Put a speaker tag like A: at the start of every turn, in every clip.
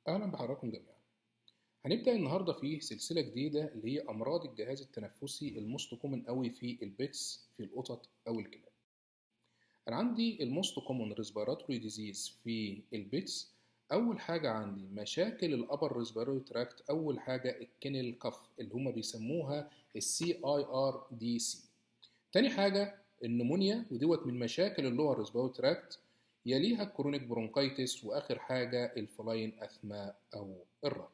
A: أهلا بحضراتكم جميعا. هنبدأ النهاردة في سلسلة جديدة اللي هي أمراض الجهاز التنفسي الموست كومن قوي في البيتس، في القطط أو الكلاب. أنا عندي الموست كومن ريسبيراتوري ديزيز في البيتس. أول حاجة عندي مشاكل الأبر ريسبيراتوري تراكت، أول حاجة الكينل كف اللي هما بيسموها CIRDC. تاني حاجة النمونيا ودوت من مشاكل اللور ريسبيراتوري تراكت، يليها الكرونيك برونكايتس، وآخر حاجة الفلاين أثماء أو الربو.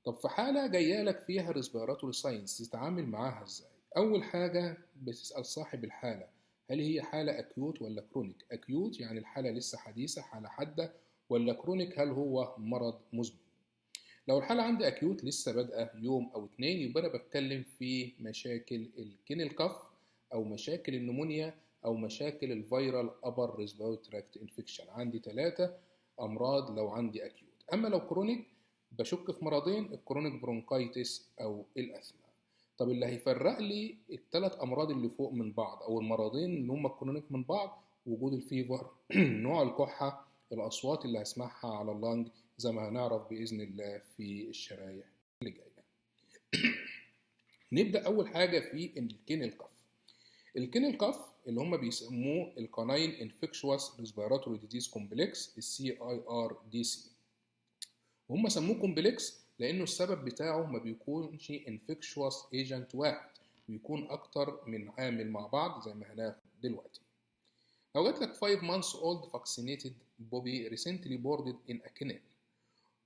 A: طب في حالة جاية لك فيها ريسبيراتوري ساينس تتعامل معاها ازاي؟ أول حاجة بتسأل صاحب الحالة هل هي حالة أكيوت ولا كرونيك؟ أكيوت يعني الحالة لسه حديثة، حالة حادة، ولا كرونيك هل هو مرض مزمن؟ لو الحالة عندي أكيوت لسه بادئة يوم أو اتنين، يبقى أنا بتكلم في مشاكل الكينل كف، أو مشاكل النمونيا، أو مشاكل الفيرال أبر ريسبيراتوري تراكت انفكشن. عندي 3 أمراض لو عندي أكيوت. أما لو كرونيك بشك في مرضين، الكرونيك برونكايتس أو الأثمة. طب اللي هيفرق لي ال3 أمراض اللي فوق من بعض، أو المرضين اللي هم الكرونيك من بعض، وجود الفيفر نوع الكحة، الأصوات اللي هسمعها على اللنج، زي ما هنعرف بإذن الله في الشرايح اللي جاية. نبدأ أول حاجة في الكينل كف. الكينل كف اللي هم بيسموه الكاناين انفكشوس ريسبيراتوري ديزيز كومبلكس، CIRDC. وهم سموه كومبلكس لأنه السبب بتاعه ما بيكونش انفكشوس ايجنت واحد، بيكون أكتر من عامل مع بعض زي ما هناخد دلوقتي. لو جات لك 5 months old vaccinated puppy recently boarded in a kennel،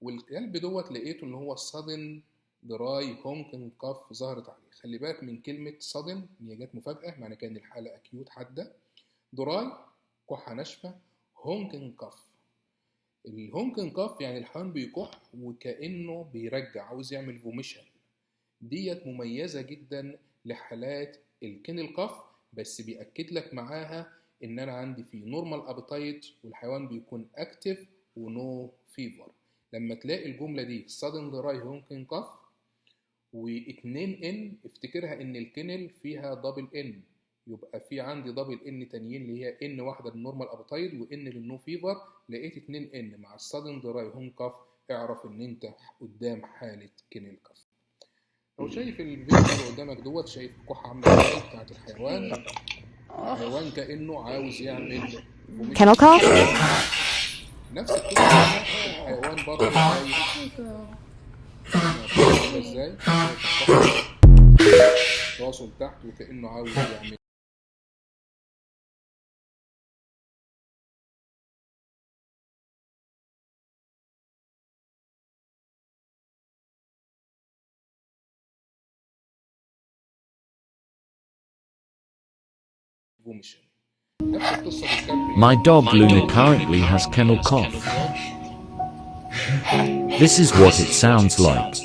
A: والكلب دوت لقيته ان هو sudden dry honking cough ظهرت عليه. خلي بالك من كلمة sudden، هي جت مفاجأة، معنى كان الحالة أكيوت حادة. dry كحة ناشفة، honking cough الهونكن كاف يعني الحيوان بيكح وكأنه بيرجع، عاوز يعمل فوميشن. ديت مميزة جدا لحالات الكينل كاف، بس بيأكد لك معاها ان انا عندي في نورمال ابيتايت والحيوان بيكون اكتف ونو فيفر. لما تلاقي الجملة دي sudden dry honking cough و2 ان، افتكرها ان الكينل فيها دبل ان، يبقى في عندي دبل ان تانيين اللي هي ان واحده للنورمال ابيتايد وان للنو فيفر. لقيت 2 ان مع السادن دراي هوم كاف، اعرف ان انت قدام حاله كينل كاف. لو شايف الفيديو اللي قدامك دوت، شايف الكحه عامله ازاي بتاعت الحيوان. الحيوان كانه عاوز يعمل فوميشن.
B: Kennel cough?
A: نفس القصه هنا، الحيوان برضه شايف الكحه عامله ازاي، شايف الكحه راسه لتحت وكانه عاوز يعمل فوميشن. نفس القصه بالكلب.
C: My dog Luna currently has kennel cough. This is what it sounds like.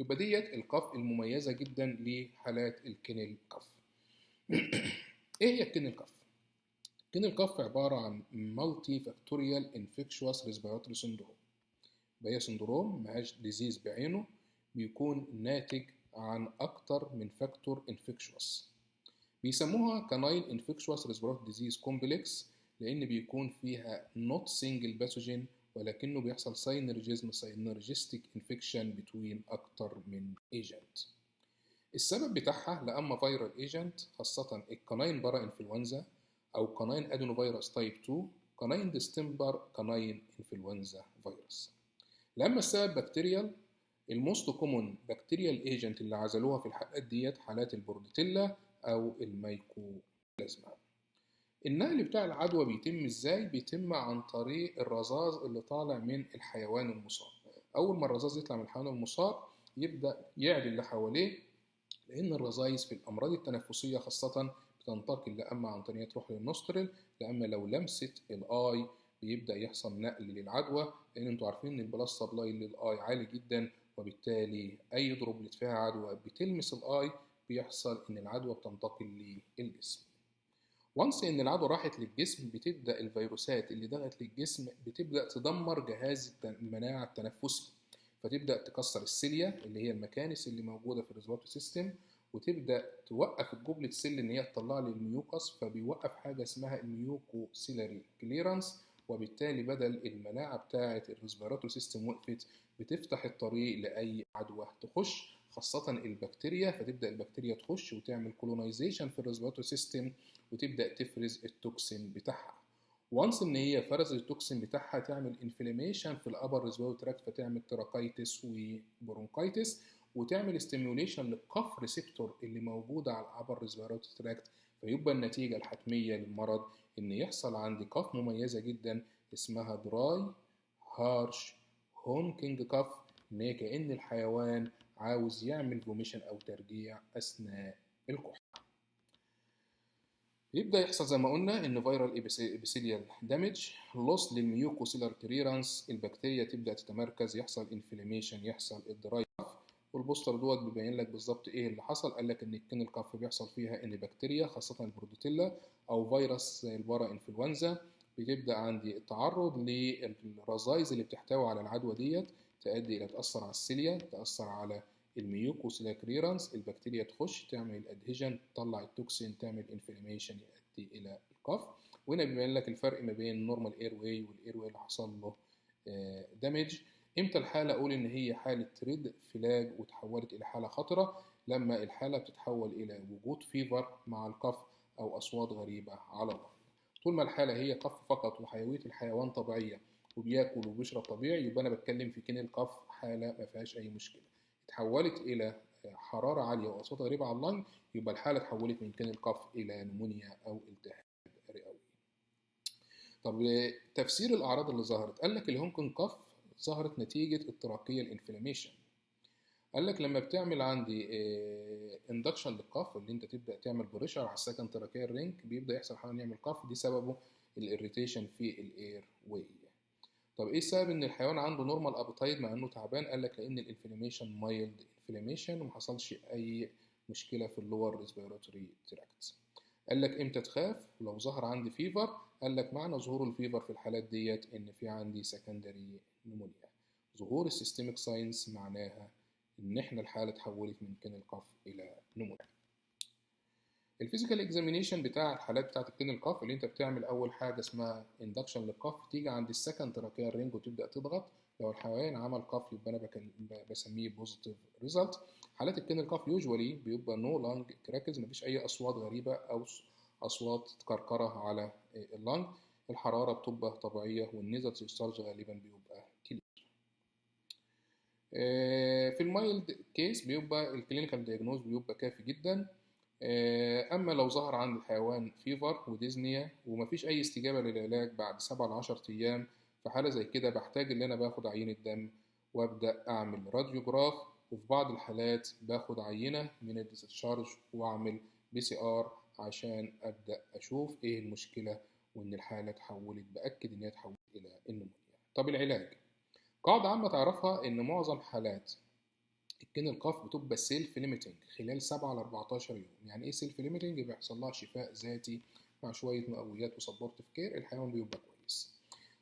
A: يبقى ديت القاف المميزه جدا لحالات الكينل كاف. ايه هي الكينل كاف؟ الكينل كاف عباره عن مالتي فاكتوريال انفكشوس ريسبيراتوري سندروم. هي سندروم ماهاش ديزيز بعينه، بيكون ناتج عن اكتر من فاكتور انفكشوس. بيسموها كاناين انفكشوس ريسبيراتوري ديزيز كومبلكس، لان بيكون فيها نوت سنجل باثوجين، ولكنه بيحصل ساينرجستيك انفكشن بتوين اكتر من ايجنت. السبب بتاعها لا اما فيرال ايجنت، خاصه الكاناين برا انفلونزا، او كاناين ادينوفيروس تايب 2، كاناين ديستمبر، كاناين انفلونزا فيروس. لا اما السبب بكتيريال، الموست كومون بكتيريال ايجنت اللي عزلوها في الحالات ديت حالات البورديتيلا او الميكوبلازما. النقل بتاع العدوى بيتم ازاي؟ بيتم عن طريق الرذاذ اللي طالع من الحيوان المصاب. اول ما الرذاذ يطلع من الحيوان المصاب يبدأ يعدي اللي حواليه، لأن الرذاذ في الأمراض التنفسية خاصة بتنتقل لأما عن طريق تروح للنوسترل، لأما لو لمست الآي بيبدأ يحصل نقل للعدوى، لأن انتوا عارفين إن البلاد سبلاي للآي عالي جدا، وبالتالي أي دروبلت فيها عدوى بتلمس الآي بيحصل إن العدوى بتنتقل للجسم. وانس ان العدوى راحت للجسم بتبدا الفيروسات اللي دخلت للجسم بتبدا تدمر جهاز المناعه التنفسي، فتبدا تكسر السيليا اللي هي المكانس اللي موجوده في الريسبيراتوري سيستم، وتبدا توقف الجوبلت سيل ان هي تطلع لي الميوكس، فبيوقف حاجه اسمها الميوكو سيلاري كليرانس، وبالتالي بدل المناعه بتاعه الريسبيراتوري سيستم وقفت بتفتح الطريق لاي عدوى تخش، خاصه البكتيريا، فتبدا البكتيريا تخش وتعمل كولونايزيشن في الريسبيراتوري سيستم وتبدا تفرز التوكسين بتاعها. وانس ان هي فرزت التوكسين بتاعها تعمل انفلاميشن في الابر ريسبيراتوري تراكت، فتعمل تراكايتس وبرونكايتس، وتعمل ستيميوليشن للكف ريسبتور اللي موجوده على الابر ريسبيراتوري تراكت، فيبقى النتيجه الحتميه للمرض ان يحصل عندي كف مميزه جدا اسمها دراي هارش هونكينج كف، ان هي كأن الحيوان عاوز يعمل فوميشن او ترجيع اثناء الكح. يبدأ يحصل زي ما قلنا ان فيرال ابيثيليال دامج، لوس للميوكوسيلر كليرانس، البكتيريا تبدأ تتمركز، يحصل انفلاميشن، يحصل الدراي كف. والبوستر دوت بيبين لك بالظبط ايه اللي حصل، قال لك ان الكن الكف بيحصل فيها ان بكتيريا خاصة البرودوتيلا او فيروس زي البارا انفلونزا بتبدأ عندي التعرض للرذاذ اللي بتحتوي على العدوى ديت، تؤدي الى تأثر على السيليا، تأثر على الميوكوسيلا كليرانس، البكتيريا تخش تعمل الادهيجن، تطلع التوكسين، تعمل انفلاميشن يؤدي الى الكف. وهنا بيبين لك الفرق ما بين النورمال اير واي والاير واي اللي حصل له دامج. امتى الحاله اقول ان هي حاله ريد فلاج وتحولت الى حاله خطره؟ لما الحاله بتتحول الى وجود فيفر مع الكف او اصوات غريبه على الارض. طول ما الحاله هي كف فقط وحيويه الحيوان طبيعيه وبياكل وبيشرب طبيعي، يبقى انا بتكلم في كين الكف حاله ما فيهاش اي مشكله. اتحولت الى حراره عاليه واصوات غريبه على اللنج، يبقى الحاله اتحولت من كين الكف الى نمونيا او التهاب رئوي. طب تفسير الاعراض اللي ظهرت، قال لك الهونكونج كف ظهرت نتيجه التراكيه الانفلاميشن. قال لك لما بتعمل عندي اندكشن للكف، اللي انت تبدا تعمل بريشر على السكند تراكيال رينج، بيبدا يحصل حاجه يعمل كف، دي سببه الاريتيشن في الاير واي. طب ايه السبب ان الحيوان عنده نورمال ابيتايد مع انه تعبان؟ قال لك لان الانفلاميشن مايلد انفلاميشن وما حصلش اي مشكله في اللور ريسبيراتوري تراكت. قال لك امتى تخاف؟ لو ظهر عندي فيفر. قال لك معنى ظهور الفيفر في الحالات ديت ان في عندي سكندري نمونيا. ظهور السيستميك ساينس معناها ان احنا الحاله اتحولت من كين الكف الى نمونيا. الفيزيكال اكزامينيشن بتاع الحالات بتاعت الكين الكف، اللي انت بتعمل اول حاجه اسمها اندكشن للكف، تيجي عند السكند تراكيال رينج وتبدا تضغط، لو الحيوان عمل كف يبقى انا بسميه بوزيتيف ريزلت. حالات الكين الكف يوجوالي بيبقى نو لانج كراكز، مفيش اي اصوات غريبه او اصوات كركره على اللانج، الحراره بتبقى طبيعيه، والنيزل ديسشارج غالبا بيبقى كلير. في المايلد كيس بيبقى الكلينيكال دياجنوز بيبقى كافي جدا. اما لو ظهر عند الحيوان فيفر وديزنيا ومفيش اي استجابه للعلاج بعد 7 ل 10 ايام، في حاله زي كده بحتاج ان انا باخد عينه دم وابدا اعمل راديوجراف، وفي بعض الحالات باخد عينه من الديسشارج واعمل PCR عشان ابدا اشوف ايه المشكله، وان الحاله اتحولت، باكد ان هي اتحولت الى النمونيا. طب العلاج، قاعده عامه تعرفها ان معظم حالات الكين الكف بتبقى سيلف ليميتنج خلال 7 ل 14 يوم. يعني ايه سيلف ليميتنج؟ بيحصل لها شفاء ذاتي مع شويه مقويات وسبورتيف كير، الحيوان بيبقى كويس.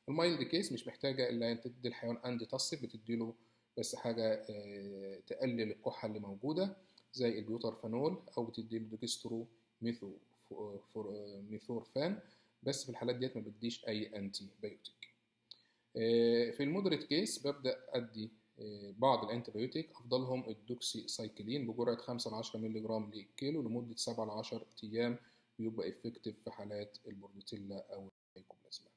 A: المايلد كيس مش محتاجه الا ان تدي الحيوان انتي تصف، بتديله بس حاجه تقلل الكحه اللي موجوده زي البيوترفانول، او بتديله ديكسترو ميثورفان، بس في الحالات ديت ما بديش اي انتي بايوتيك. في المودريت كيس ببدا ادي بعض الانتيبيوتيك، افضلهم الدوكسي سايكلين بجرعه 5 ل 10 مللي جرام للكيلو لمده 7 ل 10 ايام، بيبقى افكتيف في حالات البوردوتيلا او الميكوبلازما.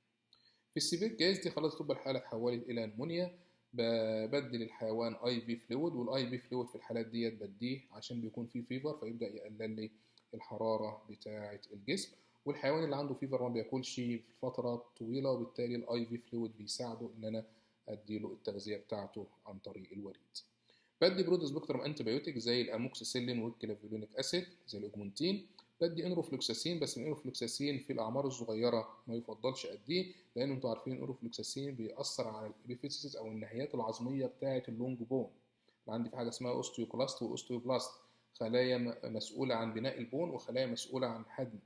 A: في السيفير كيس دي خلاص تبقى الحاله اتحولت الى نمونيا، ببدل الحيوان اي في فلويد، والاي في فلويد في الحالات ديت بديه عشان بيكون فيه فيفر، فيبدا يقلل لي الحراره بتاعه الجسم. والحيوان اللي عنده فيفر ما بياكلش فترات طويله، وبالتالي الاي في فلويد بيساعده ان انا اديله التغذيه بتاعته عن طريق الوريد. بدي برود سبيكترم انتي بايوتيك زي الاموكسيسيلين والكلافيولينيك اسيد زي الاوجمنتين. بدي انروفلوكساسين، بس الانروفلوكساسين في الاعمار الصغيره ما يفضلش اديه، لان انتوا عارفين الانروفلوكساسين بيأثر على الابيفيسيس او النهايات العظميه بتاعه اللونج بون. عندي في حاجه اسمها اوستيوكلاست واوستيوبلاست، خلايا مسؤوله عن بناء البون وخلايا مسؤوله عن هدم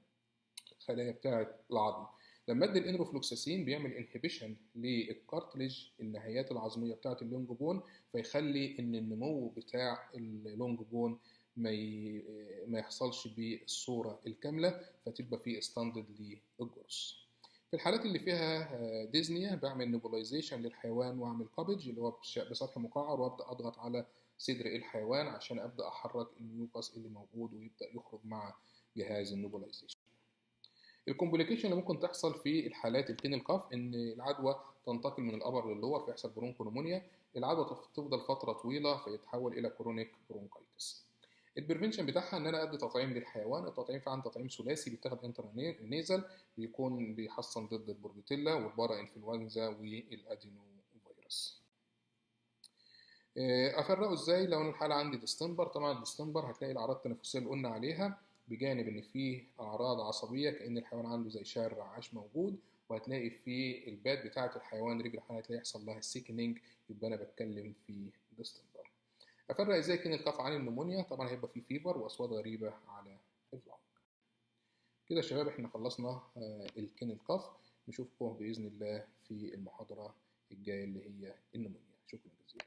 A: الخلايا بتاعه العظم. لما ادي الانروفلوكساسين بيعمل انهبيشن للكارتليج النهايات العظميه بتاعه اللونج بون، فيخلي ان النمو بتاع اللونج بون ما يحصلش بالصوره الكامله، فتبقى فيه ستاندد للجروس. في الحالات اللي فيها ديزنيا بعمل نيبولايزيشن للحيوان واعمل كابج اللي هو بسطح مقعر، وابدا اضغط على صدر الحيوان عشان ابدا احرك الميوكس اللي موجود ويبدا يخرج مع جهاز النيبولايزيشن. الكومبليكيشن اللي ممكن تحصل في الحالات الكينل كاف ان العدوى تنتقل من الابر للور فيحصل برونكونومونيا، العدوى تفضل فتره طويله فيتحول الى كرونيك برونكايتس. البريفنشن بتاعها ان انا ادي تطعيم للحيوان. التطعيم في عندي تطعيم ثلاثي بيتاخد انترانيزل، بيكون بيحصن ضد البوربيتيلا والبارا انفلونزا والادينو فيروس. افرقه ازاي لو الحاله عندي ديستمبر؟ طبعا الديستمبر هتلاقي الاعراض التنفسيه اللي قلنا عليها، بجانب ان فيه اعراض عصبيه كان الحيوان عنده زي شعر رعاش موجود، وهتلاقي في الباد بتاعه الحيوان رجل الحيوان هتلاقي يحصل لها سيكنينج، يبقى انا بتكلم في ديستمبر. افرق ازاي كان الكاف عن النمونيا؟ طبعا هيبقى فيه فيفر واصوات غريبه على اللون. كده يا شباب احنا خلصنا الكين الكاف. نشوفكم باذن الله في المحاضره الجايه اللي هي النمونيا. شكرا جزيلا.